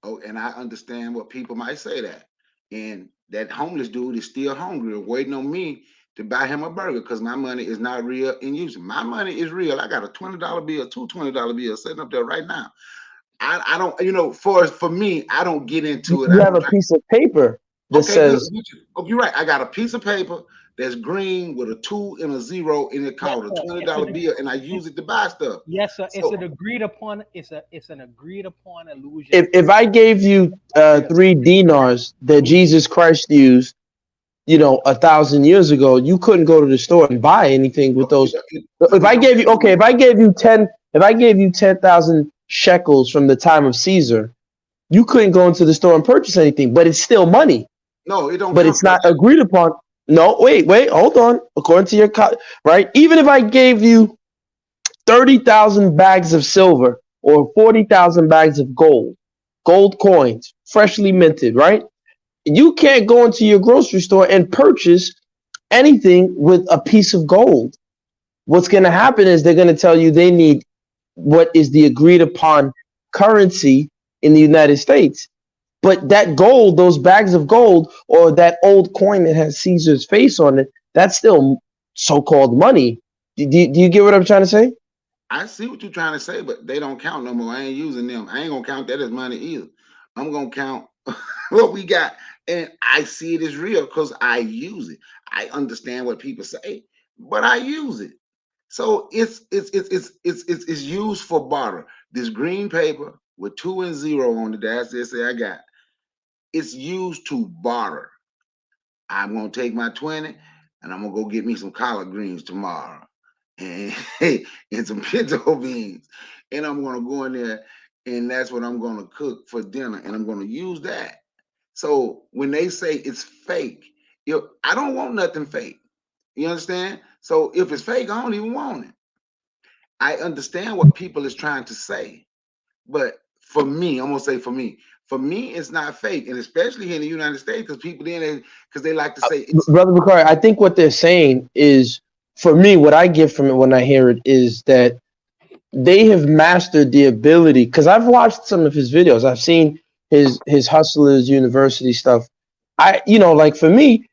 Oh, and I understand what people might say that. And that homeless dude is still hungry, waiting on me to buy him a burger because my money is not real in use. My money is real. I got a $20 bill, two $20 bills sitting up there right now. I don't, for me, I don't get into it. You have a piece of paper that says. Oh, you're right. I got a piece of paper that's green with a 2 and a 0 in it called a $20 bill, and I use it to buy stuff. Yes, sir. It's an agreed upon. It's an agreed upon illusion. If I gave you 3 dinars that Jesus Christ used, 1,000 years ago, you couldn't go to the store and buy anything with those. If I gave you 10,000 shekels from the time of Caesar, you couldn't go into the store and purchase anything, but it's still money. No, it don't. But it's not agreed upon. No, wait, hold on. According to your right, even if I gave you 30,000 bags of silver or 40,000 bags of gold coins, freshly minted, right? You can't go into your grocery store and purchase anything with a piece of gold. What's going to happen is they're going to tell you they need what is the agreed upon currency in the United States. But that gold, those bags of gold, or that old coin that has Caesar's face on it, that's still so-called money. Do you get what I'm trying to say? I see what you're trying to say, but they don't count no more. I ain't using them. I ain't gonna count that as money either. I'm gonna count what we got, and I see it as real because I use it. I understand what people say, but I use it. So it's used for barter. This green paper with 2 and 0 on it, that's this I got. It's used to barter. I'm gonna take my 20 and I'm gonna go get me some collard greens tomorrow and and some pinto beans. And I'm gonna go in there and that's what I'm gonna cook for dinner. And I'm gonna use that. So when they say it's fake, I don't want nothing fake. You understand? So if it's fake, I don't even want it. I understand what people is trying to say, but for me, I'm gonna say for me, it's not fake, and especially here in the United States, because people because they like to say it's Brother Bakari, I think what they're saying is, for me, what I get from it when I hear it is that they have mastered the ability. Because I've watched some of his videos, I've seen his Hustlers University stuff. Like for me,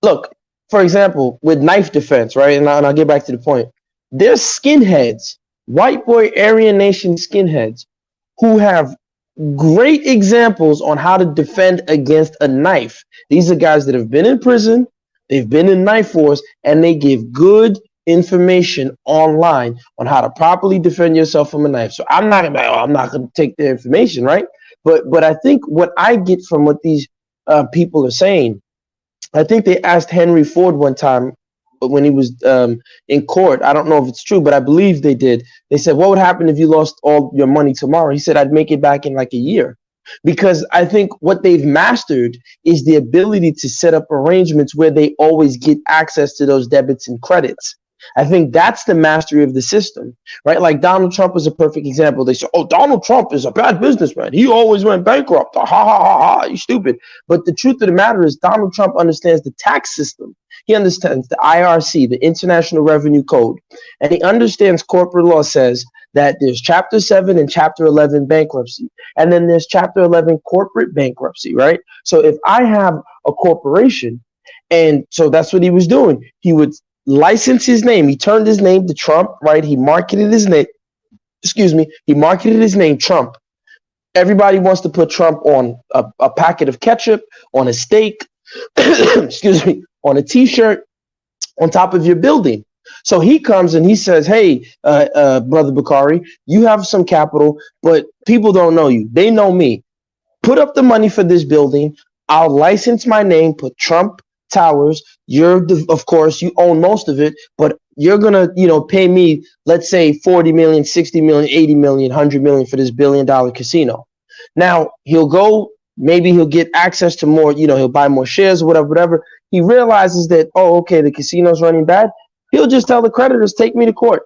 look, for example, with knife defense, right? And I'll get back to the point. There's skinheads, white boy Aryan Nation skinheads, who have great examples on how to defend against a knife. These are guys that have been in prison, they've been in knife wars, and they give good information online on how to properly defend yourself from a knife. So I'm not going to take their information, right? But I think what I get from what these people are saying, I think they asked Henry Ford one time when he was in court. I don't know if it's true, but I believe they did. They said, what would happen if you lost all your money tomorrow? He said, I'd make it back in like a year. Because I think what they've mastered is the ability to set up arrangements where they always get access to those debits and credits. I think that's the mastery of the system, right? Like Donald Trump is a perfect example. They say, oh, Donald Trump is a bad businessman. He always went bankrupt. Ha, ha, ha, ha, you stupid. But the truth of the matter is Donald Trump understands the tax system. He understands the IRC, the International Revenue Code, and he understands corporate law says that there's Chapter 7 and Chapter 11 bankruptcy, and then there's Chapter 11 corporate bankruptcy, right? So if I have a corporation, and so that's what he was doing. He would license his name. He turned his name to Trump, right? He marketed his name. He marketed his name Trump. Everybody wants to put Trump on a packet of ketchup, on a steak, on a t-shirt, on top of your building. So he comes and he says, hey, Brother Bakari, you have some capital, but people don't know you. They know me. Put up the money for this building. I'll license my name, put Trump Towers. Of course, you own most of it, but you're going to, pay me, let's say 40 million, 60 million, 80 million, 100 million for this $1 billion casino. Now he'll go, maybe he'll get access to more, he'll buy more shares or whatever. He realizes that, oh, okay, the casino's running bad. He'll just tell the creditors, take me to court.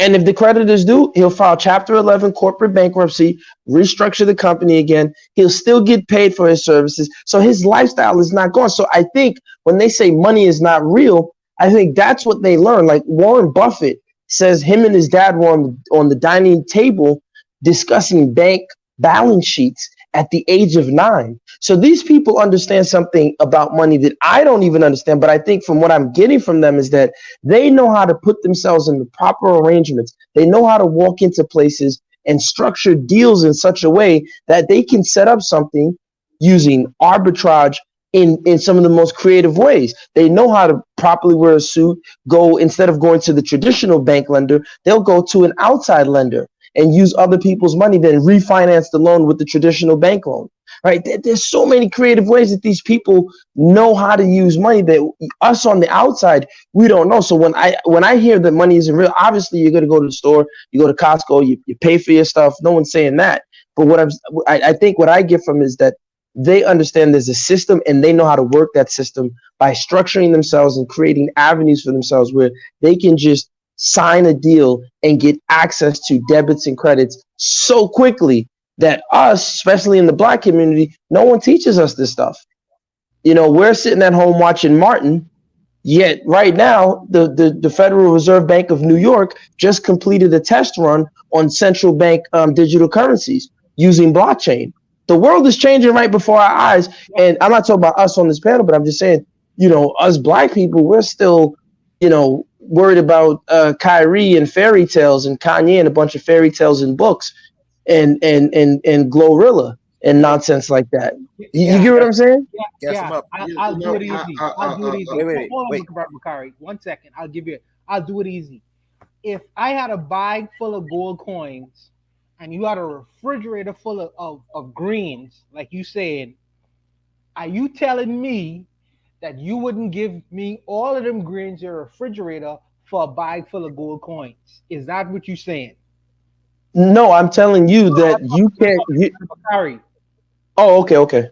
And if the creditors do, he'll file Chapter 11 corporate bankruptcy, restructure the company again. He'll still get paid for his services. So his lifestyle is not gone. So I think when they say money is not real, I think that's what they learn. Like Warren Buffett says him and his dad were on the dining table discussing bank balance sheets at the age of 9. So these people understand something about money that I don't even understand. But I think from what I'm getting from them is that they know how to put themselves in the proper arrangements. They know how to walk into places and structure deals in such a way that they can set up something using arbitrage in some of the most creative ways. They know how to properly wear a suit, instead of going to the traditional bank lender, they'll go to an outside lender and use other people's money, then refinance the loan with the traditional bank loan, right? There's so many creative ways that these people know how to use money that us on the outside, we don't know. So when I hear that money isn't real, obviously you're going to go to the store, you go to Costco, you pay for your stuff. No one's saying that. But I think what I get from is that they understand there's a system and they know how to work that system by structuring themselves and creating avenues for themselves where they can just sign a deal and get access to debits and credits so quickly that us, especially in the Black community, no one teaches us this stuff. We're sitting at home watching Martin, yet right now the Federal Reserve Bank of New York just completed a test run on central bank digital currencies using blockchain. The world is changing right before our eyes. And I'm not talking about us on this panel, but I'm just saying, us Black people, we're still, worried about Kyrie and fairy tales and Kanye and a bunch of fairy tales and books and Glorilla. and nonsense like that. You Yeah, get what I'm saying? Gas yeah. him up. I'll do it easy. I'll do it easy. Wait, Hold on, wait. Bakari. 1 second. I'll give you. I'll do it easy. If I had a bag full of gold coins, and you had a refrigerator full of greens, like you said, are you telling me that you wouldn't give me all of them greens in your refrigerator for a bag full of gold coins? Is that what you're saying? No, I'm telling you that you can't. Bakari. Oh, okay.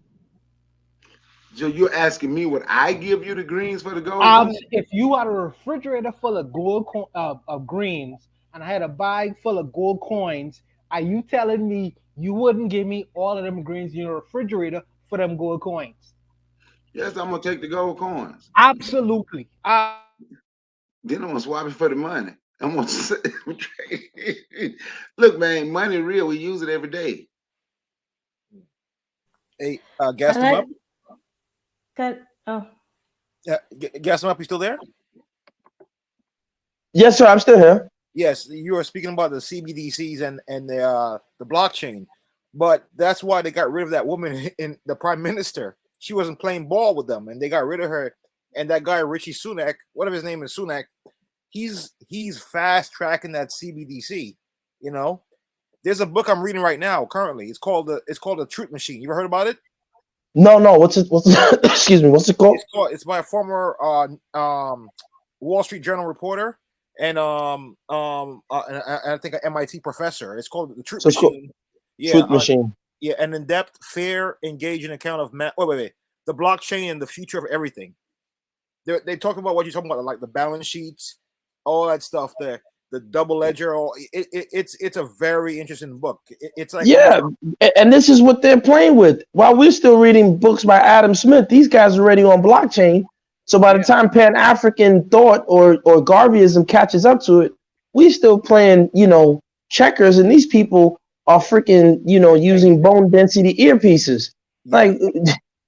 So you're asking me would I give you the greens for the gold coins? If you had a refrigerator full of of greens, and I had a bag full of gold coins, are you telling me you wouldn't give me all of them greens in your refrigerator for them gold coins? Yes, I'm gonna take the gold coins. Absolutely. Then I'm gonna swap it for the money. I'm gonna trade. Look, man, money real. We use it every day. Hey, gas him up. Oh, Yeah, gas him up. You still there? Yes, sir. I'm still here. Yes, you were speaking about the CBDCs and the blockchain, but that's why they got rid of that woman in the prime minister. She wasn't playing ball with them, and they got rid of her. And that guy Richie Sunak, whatever his name is, Sunak, he's fast tracking that CBDC. You know, there's a book I'm reading right now. Currently, it's called the Truth Machine. You ever heard about it? No. What's it? Excuse me. What's it called? It's by a former Wall Street Journal reporter and I think an MIT professor. It's called the Truth Machine. Truth Machine. Yeah, an in-depth, fair, engaging account of wait, the blockchain and the future of everything. They talk about what you're talking about, like the balance sheets, all that stuff. The double ledger. It's a very interesting book. It's like and this is what they're playing with. While we're still reading books by Adam Smith, these guys are already on blockchain. So by the time Pan-African thought or Garveyism catches up to it, we still playing, checkers, and these people are freaking, using bone density earpieces. Like,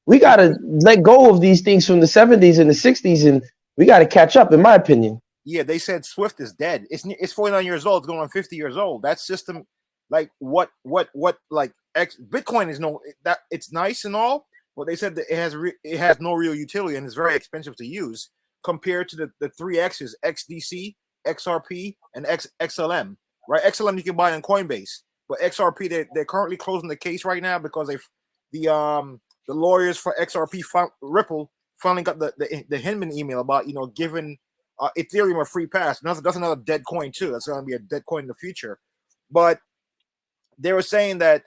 we gotta let go of these things from the 70s and the 60s, and we gotta catch up, in my opinion. Yeah, they said Swift is dead. It's 49 years old. It's going on 50 years old. That system, like what like Bitcoin is that it's nice and all, but they said that it has no real utility and it's very expensive to use compared to the three X's: XDC, XRP, and XLM. Right? XLM you can buy on Coinbase, but XRP they're currently closing the case right now because the lawyers for XRP Ripple finally got the Hinman email about giving Ethereum a free pass. That's another dead coin too. That's going to be a dead coin in the future. But they were saying that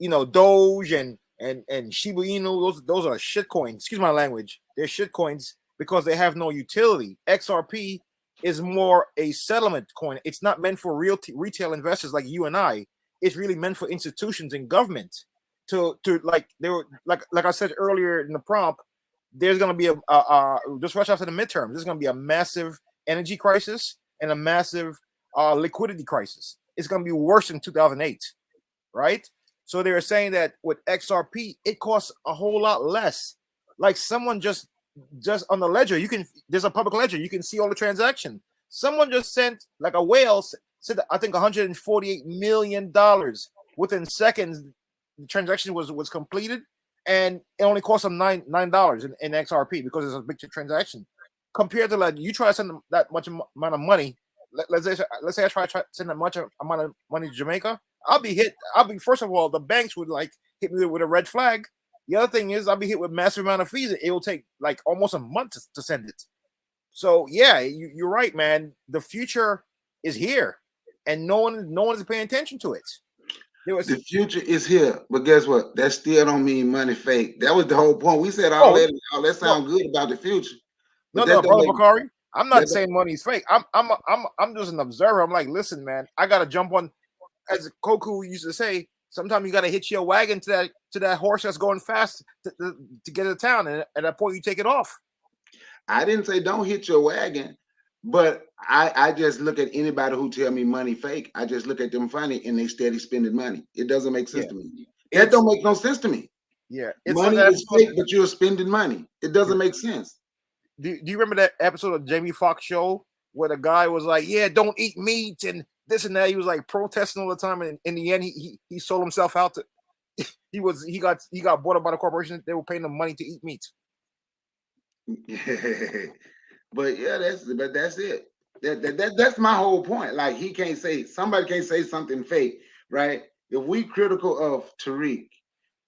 Doge and Shiba Inu, those are shit coins. Excuse my language. They're shit coins because they have no utility. XRP is more a settlement coin. It's not meant for real retail investors like you and I. It's really meant for institutions and government to like I said earlier in the prompt. There's going to be just watch after the midterms. There's going to be a massive energy crisis and a massive liquidity crisis. It's going to be worse than 2008, right? So they were saying that with XRP, it costs a whole lot less. Like someone just on the ledger, there's a public ledger, you can see all the transaction. Someone just sent like a whale said I think $148 million within seconds. The transaction was completed. And it only costs them $9 in XRP because it's a big transaction. Compared to like you try to send them that much amount of money, let's say I try to send that much amount of money to Jamaica, I'll be first of all, the banks would like hit me with a red flag. The other thing is I'll be hit with massive amount of fees. It will take like almost a month to send it. So yeah, you're right, man. The future is here, and no one is paying attention to it. The future is here, but guess what? That still don't mean money fake. That was the whole point. We said all that sound good about the future. No, brother Bakari. I'm not saying money's fake. I'm just an observer. I'm like, listen, man, I gotta jump on, as Koku used to say. Sometimes you gotta hitch your wagon to that horse that's going fast to get to town, and at that point you take it off. I didn't say don't hit your wagon. But I just look at anybody who tell me money fake. I just look at them funny and they steady spending money. It doesn't make sense to me. That don't make no sense to me. Yeah, money is fake, but you're spending money. It doesn't make sense. Do you remember that episode of Jamie Foxx show where the guy was like, "Yeah, don't eat meat and this and that"? He was like protesting all the time, and in the end, he sold himself out he got bought up by the corporation. They were paying him money to eat meat. But yeah, that's it. That's my whole point. Like somebody can't say something fake, right? If we critical of Tariq,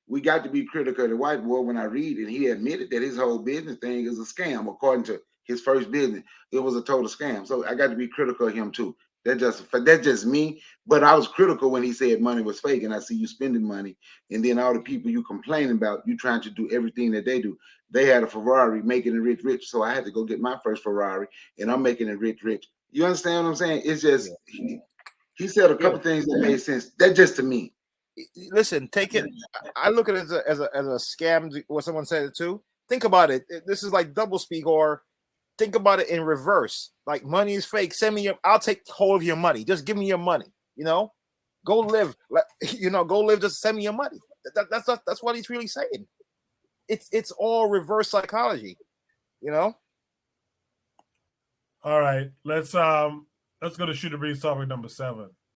we got to be critical of the white boy. When I read it, he admitted that his whole business thing is a scam. According to his first business, it was a total scam. So I got to be critical of him too. That's just me. But I was critical when he said money was fake, and I see you spending money, and then all the people you complain about, you trying to do everything that they do. They had a Ferrari, making it rich, rich. So I had to go get my first Ferrari, and I'm making it rich, rich. You understand what I'm saying? It's just he said a couple things that made sense. That's just to me. Listen, take it. I look at it as a scam. What someone said it too. Think about it. This is like doublespeak, or think about it in reverse. Like money is fake. Send me I'll take hold of your money. Just give me your money. Go live. Go live. Just send me your money. That's what he's really saying. It's all reverse psychology. All right, let's go to Shooter Breeze topic number 7.